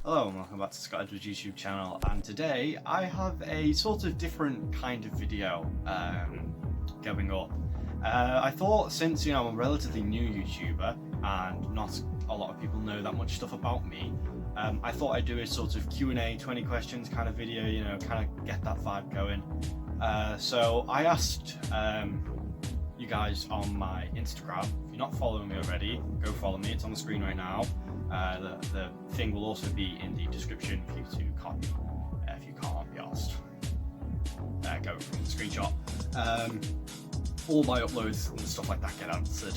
Hello and welcome back to Scott Edwards YouTube channel, and today I have a sort of different kind of video going up. I thought, since I'm a relatively new YouTuber and not a lot of people know that much stuff about me, I thought I'd do a sort of Q&A 20 questions kind of video, kind of get that vibe going. So I asked you guys on my Instagram. If you're not following me already, go follow me. It's on the screen right now. The thing will also be in the description for you to copy if you can't be asked. Go from the screenshot. All my uploads and stuff like that get answered,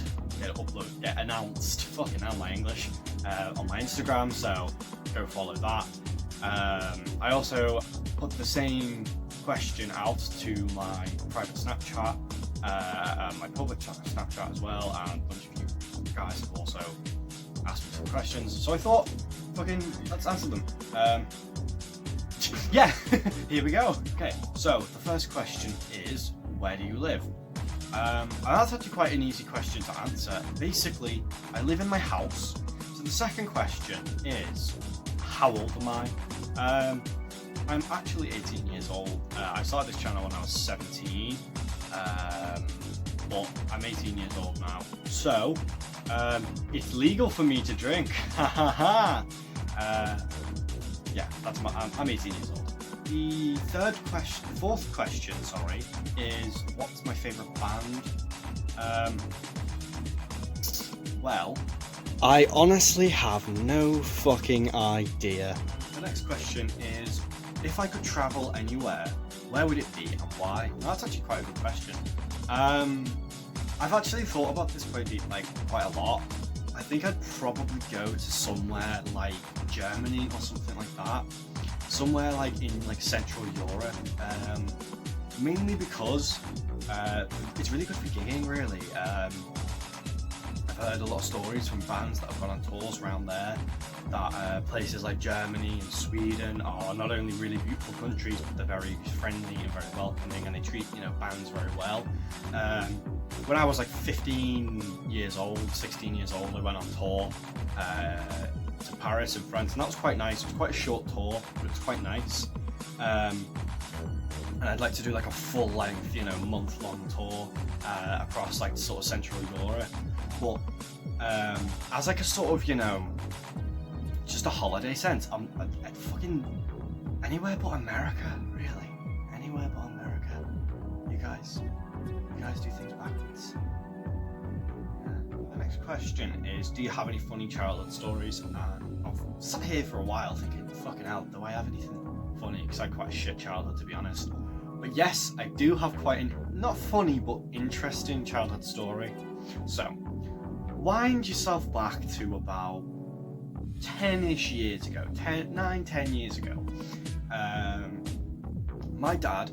get announced. Fucking hell, my English. On my Instagram, so go follow that. I also put the same question out to my private Snapchat, my public Snapchat as well, and a bunch of you guys have also asked me some questions, so I thought, fucking, let's answer them. Yeah, here we go. Okay, so the first question is, where do you live? And that's actually quite an easy question to answer. Basically, I live in my house. So the second question is, how old am I? I'm actually 18 years old. I started this channel when I was 17, but I'm 18 years old now. So, it's legal for me to drink. Ha. Yeah, I'm 18 years old. The fourth question, is what's my favourite band? Well, I honestly have no fucking idea. The next question is, if I could travel anywhere, where would it be and why? Well, that's actually quite a good question. I've actually thought about this quite a lot. I think I'd probably go to somewhere like Germany or something like that. Somewhere in Central Europe. Mainly because it's really good for gigging, really. I've heard a lot of stories from bands that have gone on tours around there, that places like Germany and Sweden are not only really beautiful countries, but they're very friendly and very welcoming, and they treat bands very well. When I was 15 years old, 16 years old, I went on tour to Paris in France, and that was quite nice. It was quite a short tour, but it was quite nice. And I'd like to do a full-length, month-long tour across sort of Central Europe. But as a sort of, just a holiday sense, I'd fucking anywhere but America, really. Anywhere but America. You guys do things backwards. The next question is, do you have any funny childhood stories? And I've sat here for a while thinking, fucking hell, do I have anything funny? Because I had quite a shit childhood, to be honest. But yes, I do have quite not funny, but interesting childhood story. So, wind yourself back to about 10-ish years ago, 9-10 years ago. My dad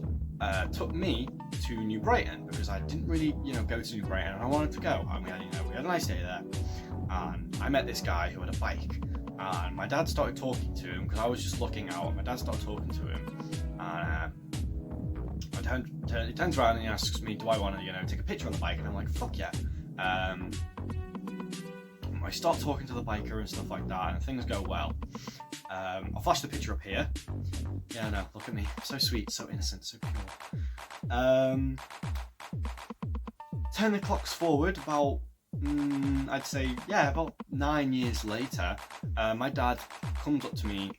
took me to New Brighton because I didn't really, go to New Brighton, and I wanted to go. I mean, we had a nice day there, and I met this guy who had a bike, and my dad started talking to him because I was just looking out, and my dad started talking to him, and he turns around and he asks me, do I want to, take a picture on the bike? And I'm like, fuck yeah. I start talking to the biker and stuff like that, and things go well. I'll flash the picture up here. Yeah, no, look at me. So sweet, so innocent, so pure. Turn the clocks forward about, I'd say, about 9 years later. My dad comes up to me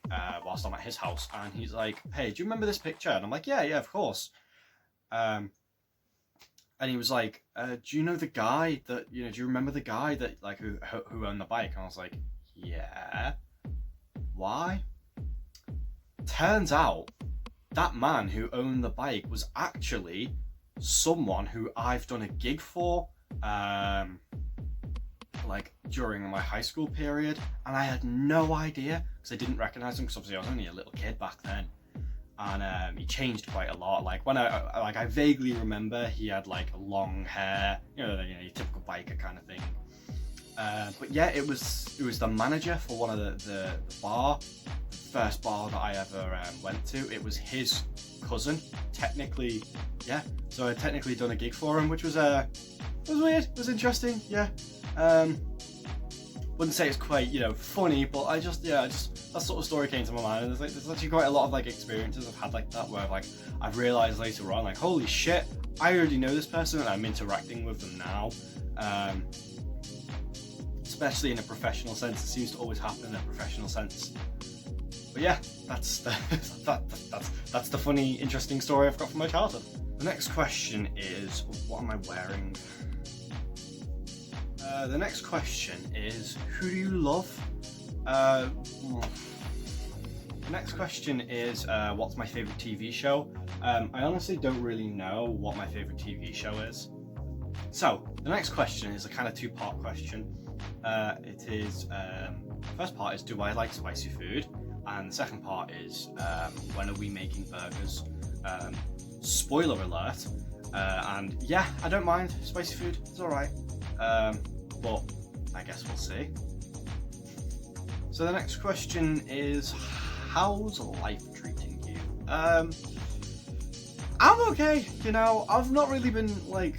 whilst I'm at his house, and he's like, hey, do you remember this picture? And I'm like, yeah, of course. And he was like, do you know the guy that, do you remember the guy that, who owned the bike? And I was like, yeah. Why? Turns out, that man who owned the bike was actually someone who I've done a gig for, during my high school period. And I had no idea, because I didn't recognise him, because obviously I was only a little kid back then. And he changed quite a lot. When I vaguely remember he had long hair, your typical biker kind of thing. But yeah, it was the manager for one of the first bar that I ever went to. It was his cousin, technically. Yeah, so I technically done a gig for him, which was weird. It was interesting. Yeah. wouldn't say it's quite, you know, funny, but I just that sort of story came to my mind, and there's actually quite a lot of like experiences I've had like that, where I've realised later on, like, holy shit, I already know this person and I'm interacting with them now. Especially in a professional sense. It seems to always happen in a professional sense. But yeah, that's the funny, interesting story I've got from my childhood. The next question is, what am I wearing? The next question is, who do you love? The next question is, what's my favourite TV show? I honestly don't really know what my favourite TV show is. So, the next question is a kind of two-part question. It is, first part is, do I like spicy food? And the second part is, when are we making burgers? Spoiler alert. And yeah, I don't mind spicy food, it's alright. But I guess we'll see. So the next question is, how's life treating you? I'm okay, you know. I've not really been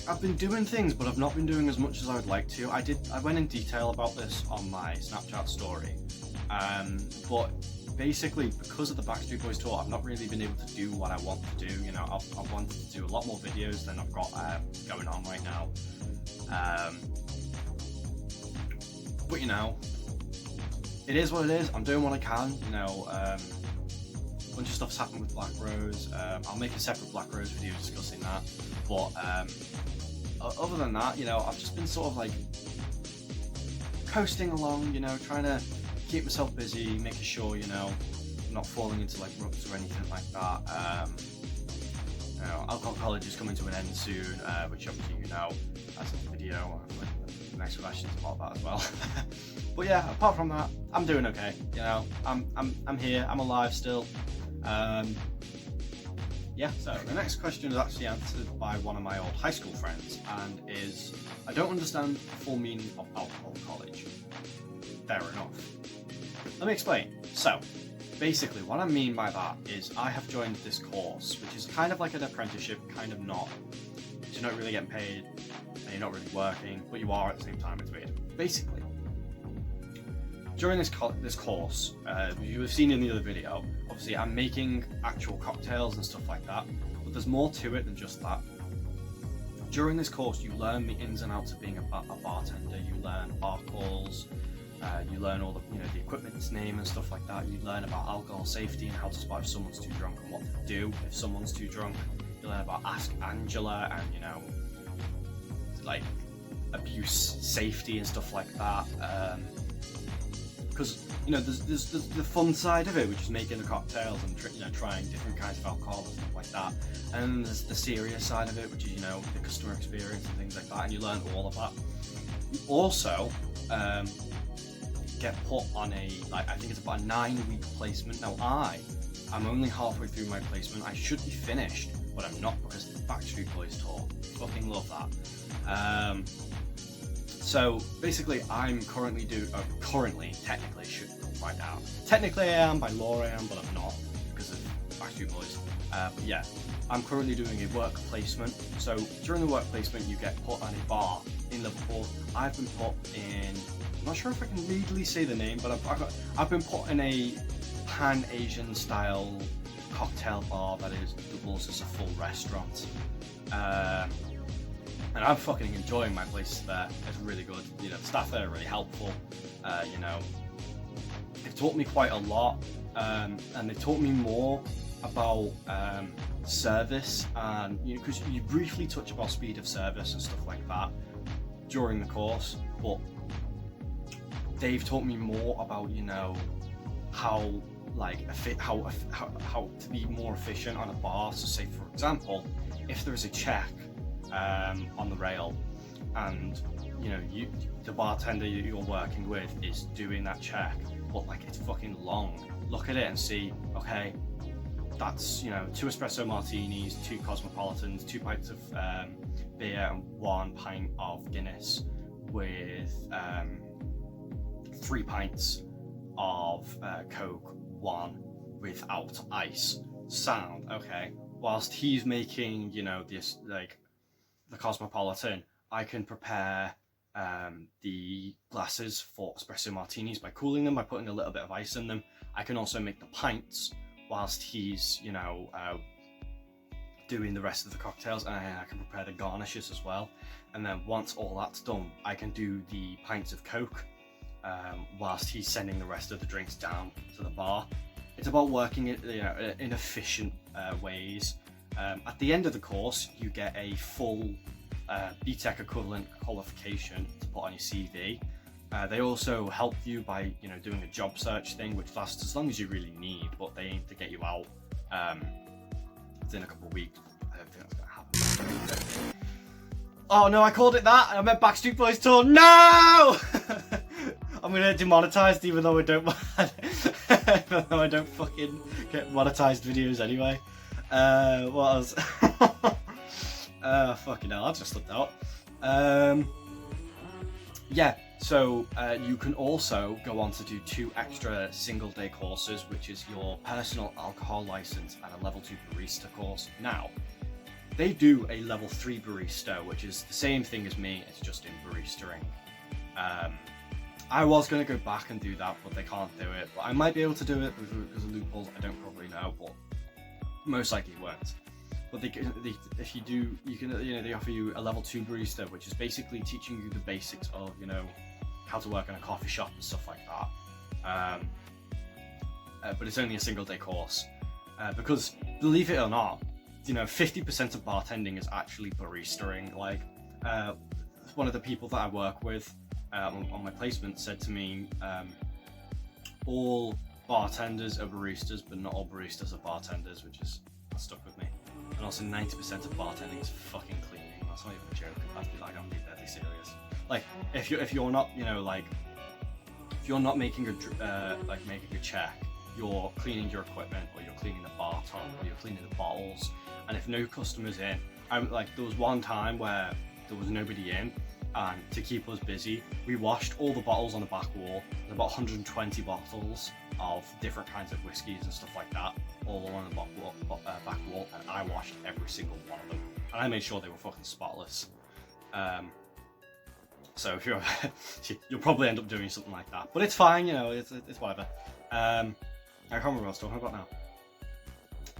I've been doing things, but I've not been doing as much as I would like to. I went in detail about this on my Snapchat story, but basically because of the Backstreet Boys tour, I've not really been able to do what I want to do. You know, I've wanted to do a lot more videos than I've got going on right now. But you know, it is what it is. I'm doing what I can. You know, a bunch of stuff's happened with Black Rose. I'll make a separate Black Rose video discussing that. But other than that, you know, I've just been sort of like coasting along. You know, trying to keep myself busy, making sure, you know, I'm not falling into like ruts or anything like that. You know, alcohol college is coming to an end soon, which obviously you know, as a video. The next question's about that as well. But yeah, apart from that, I'm doing okay. You know, I'm here, I'm alive still. Yeah, so the next question is actually answered by one of my old high school friends, and is, I don't understand the full meaning of alcohol college. Fair enough. Let me explain. So, basically what I mean by that is I have joined this course, which is kind of like an apprenticeship, kind of not. You're not really getting paid, and you're not really working, but you are at the same time. It's weird. Basically, during this course, you have seen in the other video, obviously I'm making actual cocktails and stuff like that, but there's more to it than just that. During this course, you learn the ins and outs of being a bartender. You learn bar calls, you learn all the, you know, the equipment's name and stuff like that. You learn about alcohol safety and how to spot if someone's too drunk and what to do if someone's too drunk. You learn about Ask Angela and, you know, like abuse safety and stuff like that. Because you know, there's the fun side of it, which is making the cocktails and you know, trying different kinds of alcohol and stuff like that. And then there's the serious side of it, which is, you know, the customer experience and things like that. And you learn all of that. You also get put on a, like, I think it's about a 9-week placement. Now I'm only halfway through my placement. I should be finished, but I'm not, because of the Backstreet Boys tour. Fucking love that. So basically, I'm currently technically should right now. Technically I am, by law I am, but I'm not because of Backstreet Boys. But yeah, I'm currently doing a work placement. So during the work placement, you get put on a bar in Liverpool. I've been put in, I'm not sure if I can legally say the name, but I've been put in a Pan-Asian style cocktail bar that is doubles as a full restaurant. And I'm fucking enjoying my place there. It's really good. You know, the staff there are really helpful. You know, they've taught me quite a lot, and they've taught me more about service, and you know, because you briefly touch about speed of service and stuff like that during the course, but they've taught me more about, you know, how how to be more efficient on a bar. So say, for example, if there is a check on the rail, and you know, the bartender you're working with is doing that check, but like it's fucking long. Look at it and see, okay, that's, you know, 2 espresso martinis, 2 cosmopolitans, 2 pints of beer, and 1 pint of Guinness with 3 pints of Coke, 1 without ice. Sound okay? Whilst he's making, you know, this, like, the cosmopolitan, I can prepare the glasses for espresso martinis by cooling them, by putting a little bit of ice in them. I can also make the pints whilst he's, you know, doing the rest of the cocktails, and I can prepare the garnishes as well. And then once all that's done, I can do the pints of Coke whilst he's sending the rest of the drinks down to the bar. It's about working it, you know, in efficient ways. At the end of the course, you get a full BTEC equivalent qualification to put on your CV. They also help you by, you know, doing a job search thing, which lasts as long as you really need, but they aim to get you out within a couple of weeks. I don't think that's gonna happen. Oh no, I called it that. I meant Backstreet Boys tour. No! I'm gonna get demonetized, even though I don't. Even though I don't fucking get monetized videos anyway. What else? Fucking hell, I just slipped out. Yeah, so you can also go on to do 2 extra single-day courses, which is your personal alcohol license and a level 2 barista course. Now, they do a level 3 barista, which is the same thing as me, it's just in baristering. I was going to go back and do that, but they can't do it. But I might be able to do it because of loopholes, I don't probably know, but most likely it won't. But if you do, you can, you know, they offer you a level 2 barista, which is basically teaching you the basics of, you know, how to work in a coffee shop and stuff like that. But it's only a single day course, because believe it or not, you know, 50% of bartending is actually baristering. Like, one of the people that I work with on my placement said to me, all bartenders are baristas, but not all baristas are bartenders, which is stuck with me. And also 90% of bartending is fucking cleaning. That's not even a joke. I'd be like, I'm being deadly serious. Like, if you're not, you know, like, if you're not making a check, you're cleaning your equipment, or you're cleaning the bar top, or you're cleaning the bottles. And if no customers in, there was one time where there was nobody in, and to keep us busy, we washed all the bottles on the back wall. There's about 120 bottles of different kinds of whiskies and stuff like that, all along the back wall, and I washed every single one of them, and I made sure they were fucking spotless. So if you'll probably end up doing something like that, but it's fine, you know, it's whatever. I can't remember what I was talking about now.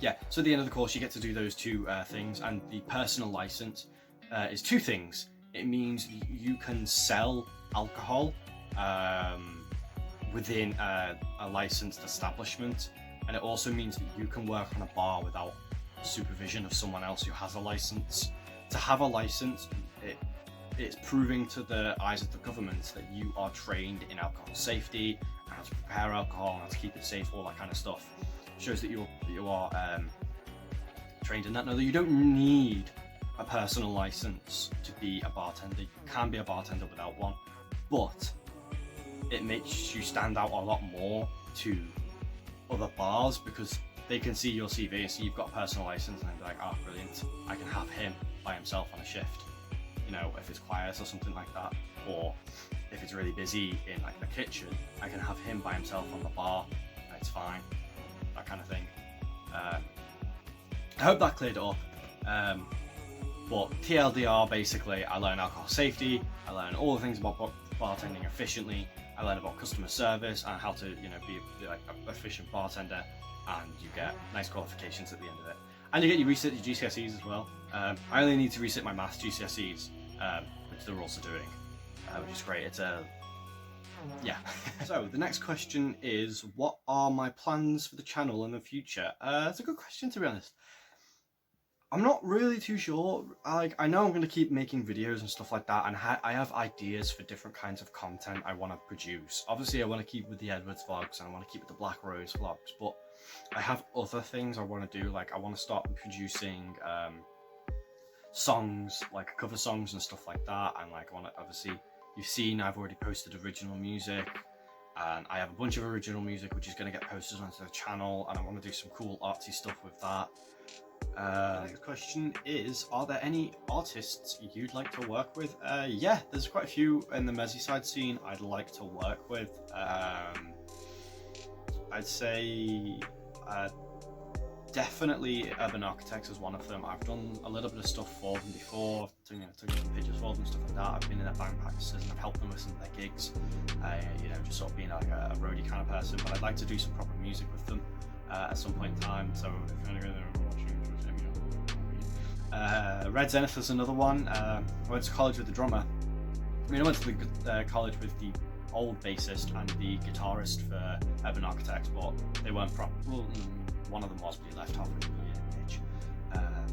Yeah, so at the end of the course, you get to do those 2 things, and the personal license is 2 things. It means you can sell alcohol within a licensed establishment, and it also means that you can work on a bar without supervision of someone else who has a license. To have a license, it's proving to the eyes of the government that you are trained in alcohol safety, how to prepare alcohol, how to keep it safe, all that kind of stuff. It shows that you are trained in that. Now, that you don't need a personal license to be a bartender. You can be a bartender without one, but it makes you stand out a lot more to other bars, because they can see your CV and see you've got a personal license, and they're like, oh, brilliant, I can have him by himself on a shift, you know, if it's quiet or something like that, or if it's really busy in like the kitchen, I can have him by himself on the bar, it's fine, that kind of thing. I hope that cleared it up. But TLDR, basically, I learn alcohol safety, I learn all the things about bartending efficiently, I learn about customer service and how to, you know, be like an efficient bartender, and you get nice qualifications at the end of it. And you get your resit your GCSEs as well. I only need to resit my maths GCSEs, which they're also doing, which is great. It's yeah. So the next question is, what are my plans for the channel in the future? It's a good question, to be honest. I'm not really too sure. I know I'm going to keep making videos and stuff like that, and I have ideas for different kinds of content I want to produce. Obviously, I want to keep with the Edwards vlogs, and I want to keep with the Black Rose vlogs, but I have other things I want to do. Like, I want to start producing songs, like cover songs and stuff like that, and like I want to, obviously, you've seen I've already posted original music, and I have a bunch of original music which is going to get posted onto the channel, and I want to do some cool artsy stuff with that. The next question is, are there any artists you'd like to work with? Yeah, there's quite a few in the Merseyside scene I'd like to work with. I'd say definitely Urban Architects is one of them. I've done a little bit of stuff for them before, took some pictures for them and stuff like that. I've been in their band practices and I've helped them with some of their gigs, just sort of being like a roadie kind of person. But I'd like to do some proper music with them at some point in time. So if anyone watching, Red Zenith is another one. I went to college with the drummer. I mean, I went to the college with the old bassist and the guitarist for Urban Architects, but they weren't proper. Well, one of them was, but he left halfway through the year, bitch.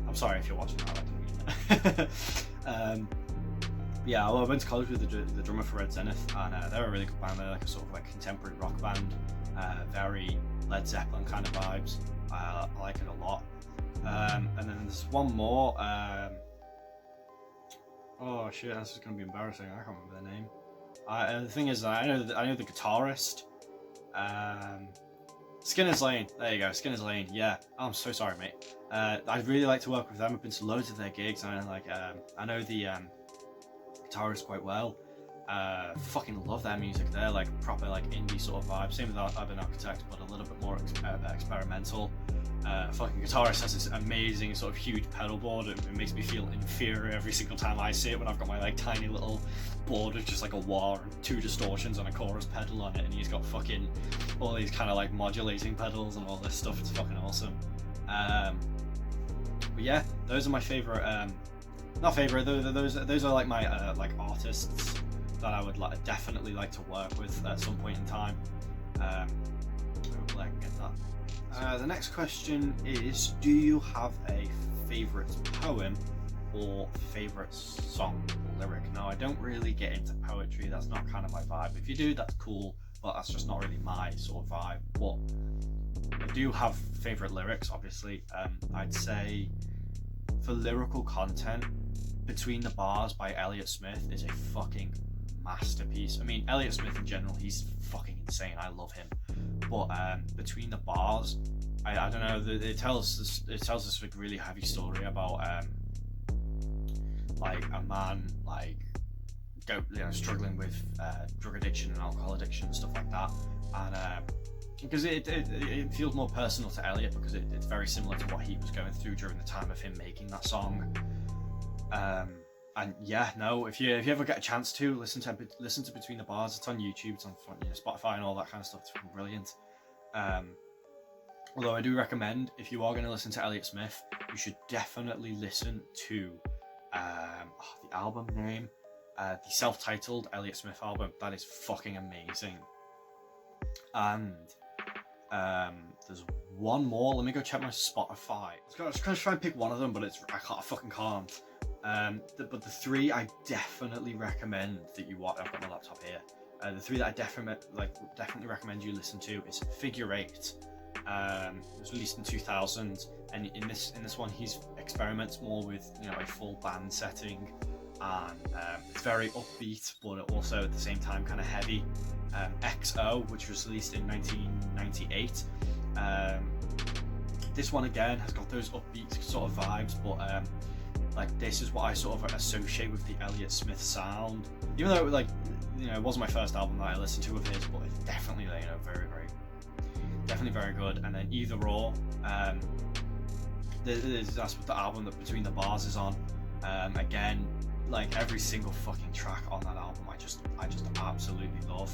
I'm sorry if you're watching that, I didn't mean that. I went to college with the drummer for Red Zenith, and they're a really good band. They're like a sort of like contemporary rock band, very Led Zeppelin kind of vibes. I like it a lot. And then there's one more. Oh shit, this is gonna be embarrassing. I can't remember their name. The thing is, I know the guitarist. Skinner's Lane. There you go, Skinner's Lane. Yeah, I'm so sorry, mate. I'd really like to work with them. I've been to loads of their gigs, and I know the guitarist quite well. Fucking love their music. They're like proper like indie sort of vibe. Same with Urban Architects, but a little bit more experimental. Fucking guitarist has this amazing sort of huge pedal board. It makes me feel inferior every single time I see it when I've got my like tiny little board with just like a wah and 2 distortions and a chorus pedal on it, and he's got fucking all these kind of like modulating pedals and all this stuff. It's fucking awesome. But yeah, those are my favorite. Not favorite. Those are like my like artists that I would definitely like to work with at some point in time. Hopefully I can get that. The next question is, do you have a favourite poem or favourite song or lyric? Now, I don't really get into poetry, that's not kind of my vibe. If you do, that's cool, but that's just not really my sort of vibe. But I do have favourite lyrics, obviously. I'd say for lyrical content, Between the Bars by Elliott Smith is a fucking masterpiece. I mean, Elliott Smith in general, he's fucking insane. I love him. But Between the Bars, I don't know. It tells this like really heavy story about like a man like struggling with drug addiction and alcohol addiction and stuff like that, and because it feels more personal to Elliott because it's very similar to what he was going through during the time of him making that song. And yeah, no, if you ever get a chance to listen to Between the Bars, it's on YouTube, it's on Spotify and all that kind of stuff. It's fucking brilliant. Although I do recommend, if you are going to listen to Elliott Smith, you should definitely listen to the album name, the self-titled Elliott Smith album. That is fucking amazing. And there's one more. Let me go check my Spotify. I was going to try and pick one of them, but I fucking can't. But the 3 I definitely recommend that you watch. I've got my laptop here. The 3 that I definitely recommend you listen to is Figure 8. It was released in 2000, and in this one he experiments more with a full band setting, and it's very upbeat, but also at the same time kind of heavy. XO, which was released in 1998. This one again has got those upbeat sort of vibes, but like this is what I sort of associate with the Elliott Smith sound. Even though it wasn't my first album that I listened to of his, but it's definitely definitely very good. And then Either Or, that's what the album that Between the Bars is on. Again, like every single fucking track on that album, I just absolutely love.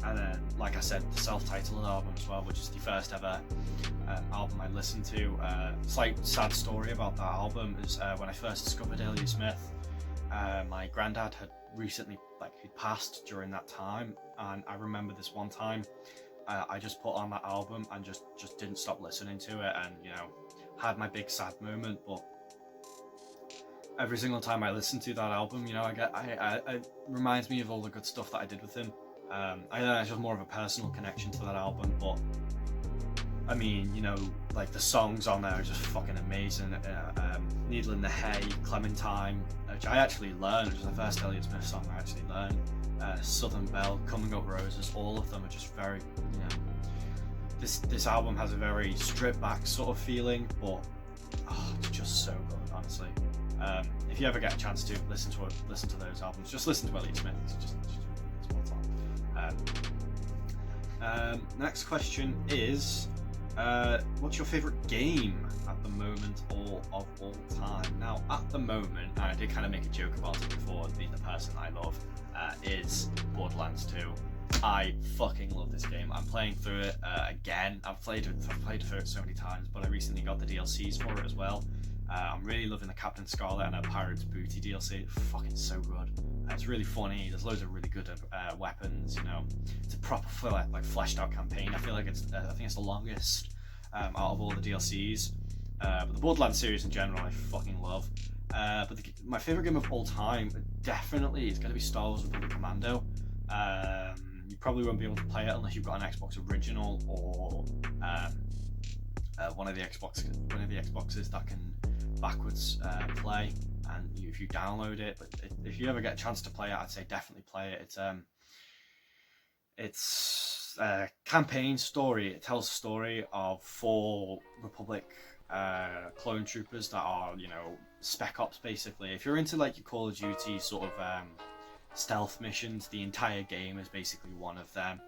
And then, like I said, the self-titled album as well, which is the first ever album I listened to. Slight sad story about that album is when I first discovered Elliott Smith, my granddad had recently he'd passed during that time, and I remember this one time I just put on that album and just didn't stop listening to it, and had my big sad moment. But every single time I listen to that album, it reminds me of all the good stuff that I did with him. I know it's just more of a personal connection to that album, but I mean, like the songs on there are just fucking amazing. Needle in the Hay, Clementine, which I actually learned, which is the first Elliott Smith song I actually learned. Southern Belle, Coming Up Roses, all of them are just very, this album has a very stripped back sort of feeling, but it's just so good, honestly. If you ever get a chance to listen to those albums, just listen to Elliott Smith. It's spot on. Next question is, What's your favourite game at the moment or of all time? Now, at the moment, and I did kind of make a joke about it before, being the person I love, is Borderlands 2. I fucking love this game. I'm playing through it again. I've played through it so many times, but I recently got the DLCs for it as well. I'm really loving the Captain Scarlet and a Pirate's Booty DLC. It's fucking so good. It's really funny. There's loads of really good weapons. You know, it's a proper fleshed out campaign. I feel like I think it's the longest out of all the DLCs. But the Borderlands series in general, I fucking love. But my favorite game of all time definitely is going to be Star Wars Republic Commando. You probably won't be able to play it unless you've got an Xbox original or one of the Xboxes that can backwards play. And if you download it, but if you ever get a chance to play it, I'd say definitely play it. It's a campaign story. It tells the story of 4 Republic clone troopers that are, you know, spec ops basically. If you're into like your Call of Duty sort of stealth missions, the entire game is basically one of them.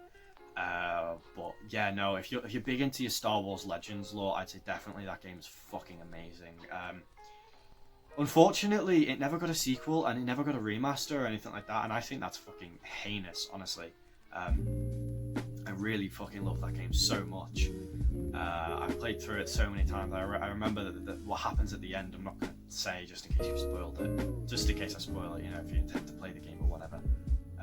But yeah, no, if you're big into your Star Wars Legends lore, I'd say definitely that game is fucking amazing. Unfortunately, it never got a sequel and it never got a remaster or anything like that, and I think that's fucking heinous, honestly. I really fucking love that game so much. I've played through it so many times. I remember what happens at the end. I'm not going to say just in case you've spoiled it. Just in case I spoil it, you know, if you intend to play the game or whatever.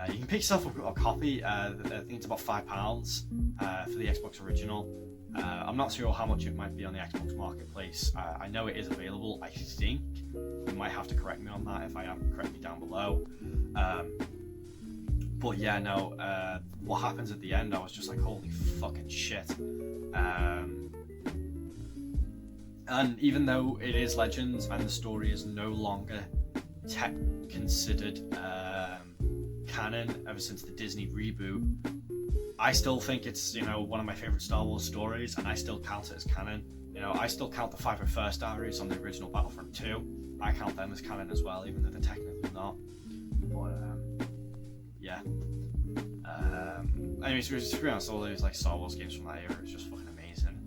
You can pick yourself a copy. I think it's about £5 for the Xbox original. I'm not sure how much it might be on the Xbox Marketplace. I know it is available, I think. You might have to correct me on that. If I am, correct me down below. But yeah, no, what happens at the end, I was just like, holy fucking shit. And even though it is Legends and the story is no longer considered canon ever since the Disney reboot, I still think it's, you know, one of my favourite Star Wars stories, and I still count it as canon. You know, I still count the 501st Ares on the original Battlefront 2. I count them as canon as well, even though they're technically not. But yeah. Anyways, to be honest, all those like Star Wars games from that era is just fucking amazing.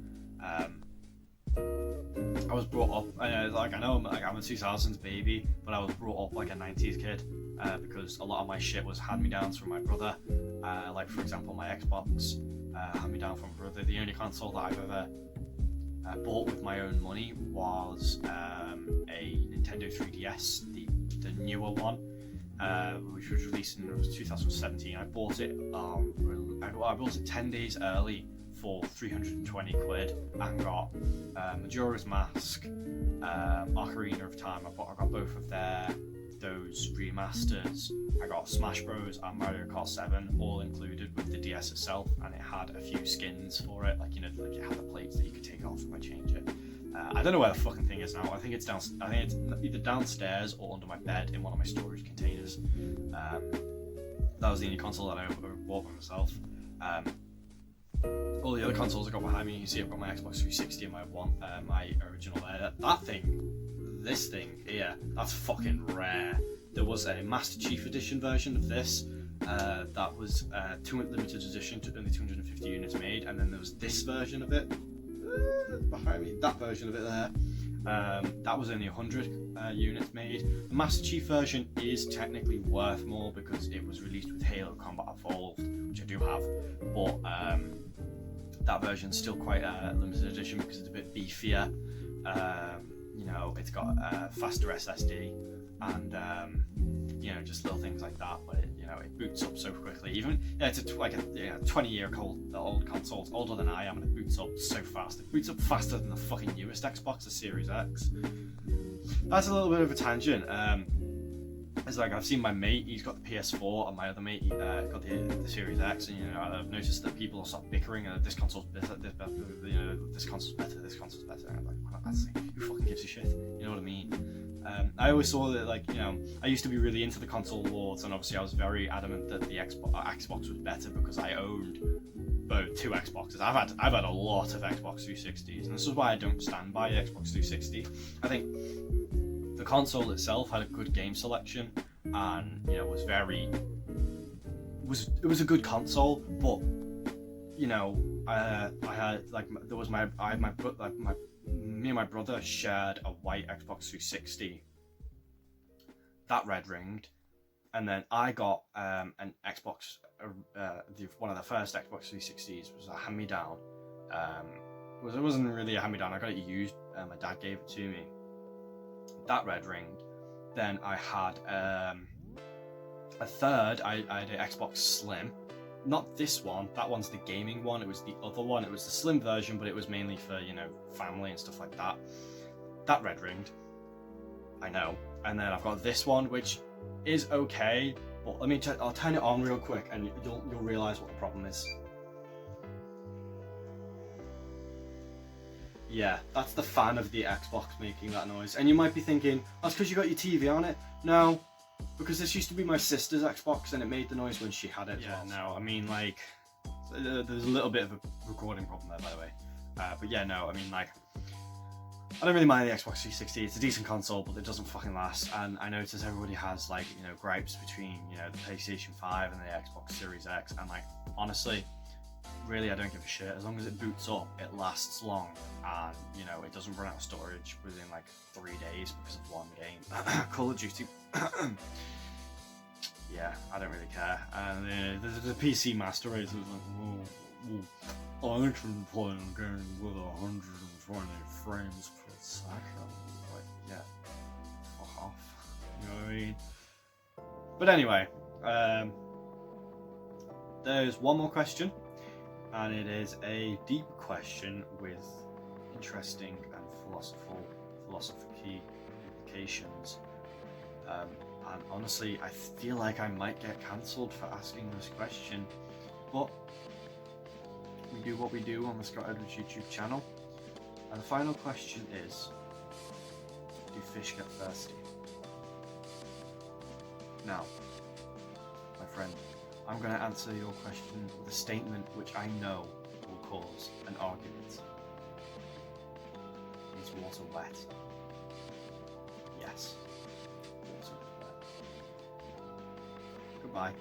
I was brought up, I know I'm a 2000s baby, but I was brought up like a 90s kid because a lot of my shit was hand-me-downs from my brother. Like for example, my Xbox, hand-me-down from my brother. The only console that I've ever bought with my own money was a Nintendo 3DS, the newer one, which was released in 2017. I bought it. I bought it 10 days early for 320 quid and got Majora's Mask, Ocarina of Time. I got both of those remasters. I got Smash Bros and Mario Kart 7 all included with the DS itself, and it had a few skins for it, like, you know, like it had the plates that you could take off and change it. I don't know where the fucking thing is now. I think it's either downstairs or under my bed in one of my storage containers. That was the only console that I ever bought by myself. All the other consoles I got behind me, you can see I've got my Xbox 360 and my original there. This thing here, that's fucking rare. There was a Master Chief Edition version of this that was limited edition, only 250 units made, and then there was this version of it behind me, that version of it there. That was only 100 units made. The Master Chief version is technically worth more because it was released with Halo Combat Evolved, which I do have, but that version's still quite a limited edition because it's a bit beefier. You know, it's got a faster SSD and you know, just little things like that. But it boots up so quickly. Even it's a 20-year-old console. It's older than I am, and it boots up so fast. It boots up faster than the fucking newest Xbox, the Series X. That's a little bit of a tangent. It's like I've seen my mate, he's got the PS4, and my other mate got the Series X, and I've noticed that people will start bickering, this console's better, this console's better, this console's better. And I'm like, well, that's like, who fucking gives a shit? You know what I mean? I always saw that, like, I used to be really into the console wars, and obviously I was very adamant that the Xbox was better because I owned both 2 Xboxes. I've had a lot of Xbox 360s, and this is why I don't stand by the Xbox 360. I think the console itself had a good game selection, and it was a good console, but I had like there was my I had my like my me and my brother shared a white Xbox 360 that red ringed, and then I got an Xbox. One of the first Xbox 360s was a hand-me-down. It wasn't really a hand-me-down. I got it used. My dad gave it to me. That red ringed. Then I had a third. I had an Xbox Slim. Not this one. That one's the gaming one. It was the other one. It was the slim version, but it was mainly for, you know, family and stuff like that. That red ringed. I know. And then I've got this one, which is okay. But let me I'll turn it on real quick, and you'll realize what the problem is. Yeah, that's the fan of the Xbox making that noise. And you might be thinking, that's because you got your TV on it. No, because this used to be my sister's Xbox, and it made the noise when she had it. Yeah, no, I mean, like, there's a little bit of a recording problem there, by the way. But yeah, no, I mean, like, I don't really mind the Xbox 360. It's a decent console, but it doesn't fucking last. And I notice everybody has, like, you know, gripes between, you know, the PlayStation 5 and the Xbox Series X. And, like, honestly, really, I don't give a shit. As long as it boots up, it lasts long, and, you know, it doesn't run out of storage within like 3 days because of one game. Call of Duty. Yeah, I don't really care. And the PC Master Race is like, I can play a game with 120 frames per second. Like, yeah, fuck off. You know what I mean? But anyway, there's one more question. And it is a deep question with interesting and philosophy implications. And honestly, I feel like I might get cancelled for asking this question, but we do what we do on the Scott Edwards YouTube channel. And the final question is, do fish get thirsty? Now, my friend, I'm going to answer your question with a statement which I know will cause an argument. Is water wet? Yes. Water wet. Goodbye.